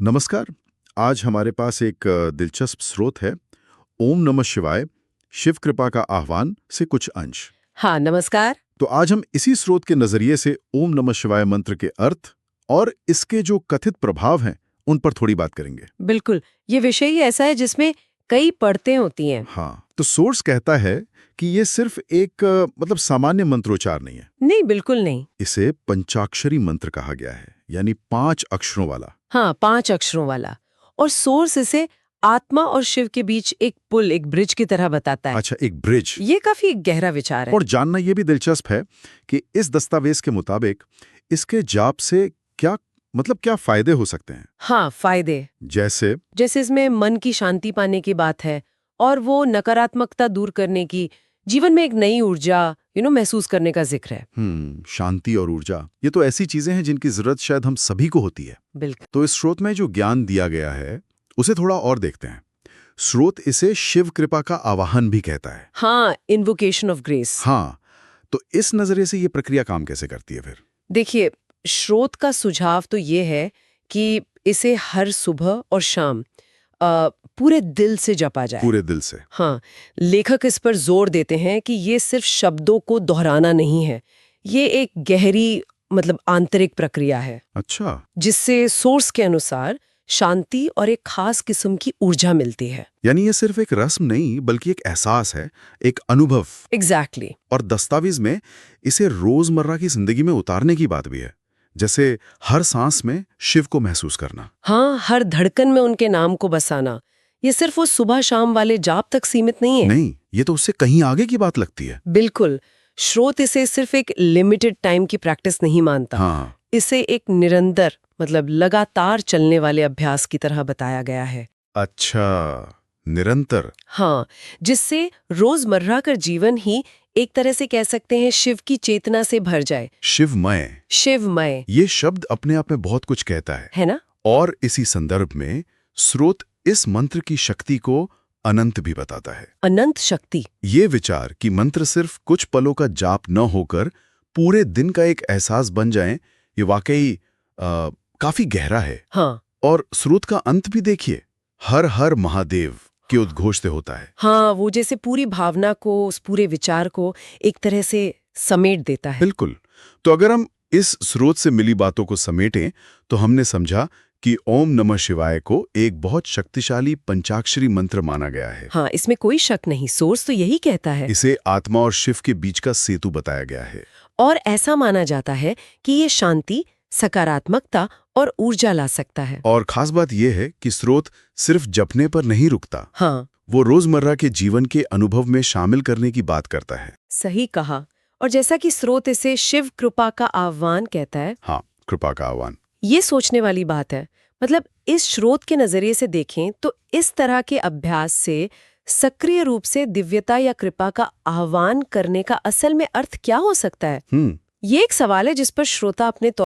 नमस्कार। आज हमारे पास एक दिलचस्प स्रोत है। ओम नमः शिवाय, शिव कृपा का आह्वान से कुछ अंश। हाँ, नमस्कार। तो आज हम इसी स्रोत के नजरिए से ओम नमः शिवाय मंत्र के अर्थ और इसके जो कथित प्रभाव हैं उन पर थोड़ी बात करेंगे। बिल्कुल, ये विषय ही ऐसा है जिसमें कई परतें होती हैं। हाँ, तो सोर्स कहता है कि ये सिर्फ एक सामान्य मंत्रोच्चार नहीं है। नहीं, बिल्कुल नहीं। इसे पंचाक्षरी मंत्र कहा गया है, यानी 5 अक्षरों वाला। हाँ, 5 अक्षरों वाला। और सोर्स इसे आत्मा और शिव के बीच एक पुल, एक ब्रिज की तरह बताता है। अच्छा, एक ब्रिज। ये काफी गहरा विचार है। और जानना यह भी दिलचस्प है कि इस दस्तावेज के मुताबिक इसके जाप से क्या फायदे हो सकते हैं। हाँ, फायदे जैसे इसमें मन की शांति पाने की बात है और वो नकारात्मकता दूर करने की, जीवन में एक नई ऊर्जा महसूस करने का जिक्र है। शांति और ऊर्जा, ये तो ऐसी चीजें हैं जिनकी जरूरत शायद हम सभी को होती है। बिल्कुल। तो इस स्रोत में जो ज्ञान दिया गया है उसे थोड़ा और देखते हैं। स्रोत इसे शिव कृपा का आवाहन भी कहता है। हाँ, इन्वोकेशन ऑफ ग्रेस। हाँ, तो इस नजरिए से ये प्रक्रिया काम कैसे करती है फिर? देखिए, स्रोत का सुझाव तो ये है कि इसे हर सुबह और शाम पूरे दिल से जपा जाए। पूरे दिल से। हाँ, लेखक इस पर जोर देते हैं कि ये सिर्फ शब्दों को दोहराना नहीं है, ये एक गहरी आंतरिक प्रक्रिया है। अच्छा, जिससे सोर्स के अनुसार शांति और एक खास किस्म की ऊर्जा मिलती है। यानी ये सिर्फ एक रस्म नहीं बल्कि एक एहसास है, एक अनुभव। एग्जैक्टली। और दस्तावेज में इसे रोजमर्रा की जिंदगी में उतारने की बात भी है, जैसे हर सांस में शिव को महसूस करना। हाँ, हर धड़कन में उनके नाम को बसाना। ये सिर्फ वो सुबह शाम वाले जाप तक सीमित नहीं है। नहीं, ये तो उससे कहीं आगे की बात लगती है। बिल्कुल। स्रोत इसे सिर्फ एक लिमिटेड टाइम की प्रैक्टिस नहीं मानता। हाँ, इसे एक निरंतर लगातार चलने वाले अभ्यास की तरह बताया गया है। अच्छा, निरंतर। हाँ, जिससे रोजमर्रा का जीवन ही एक तरह से कह सकते हैं शिव की चेतना से भर जाए। शिवमय। शिवमय। ये शब्द अपने आप में बहुत कुछ कहता है ना? और इसी संदर्भ में स्रोत इस मंत्र की शक्ति को अनंत भी बताता है। अनंत शक्ति। ये विचार कि मंत्र सिर्फ कुछ पलों का जाप न होकर पूरे दिन का एक एहसास बन जाए, ये वाकई काफी गहरा है। हाँ। और स्रोत का अंत भी देखिए, हर हर महादेव के उद्घोष से होता है। हाँ, वो जैसे पूरी भावना को, उस पूरे विचार को एक तरह से समेट देता है। बिल्कुल। तो अगर हम इस स्रोत से मिली बातों को समेटें तो हमने समझा कि ओम नमः शिवाय को एक बहुत शक्तिशाली पंचाक्षरी मंत्र माना गया है। हाँ, इसमें कोई शक नहीं, सोर्स तो यही कहता है। इसे आत्मा और शिव के बीच का सेतु बताया गया है। और ऐसा माना जाता है कि ये शांति, सकारात्मकता और ऊर्जा ला सकता है। और खास बात यह है कि स्रोत सिर्फ जपने पर नहीं रुकता। हाँ, वो रोजमर्रा के जीवन के अनुभव में शामिल करने की बात करता है। सही कहा। और जैसा कि स्रोत इसे शिव कृपा का आह्वान कहता है। हाँ, कृपा का आह्वान। ये सोचने वाली बात है। इस स्रोत के नजरिए से देखें तो इस तरह के अभ्यास से सक्रिय रूप से दिव्यता या कृपा का आह्वान करने का असल में अर्थ क्या हो सकता है? ये एक सवाल है जिस पर श्रोता अपने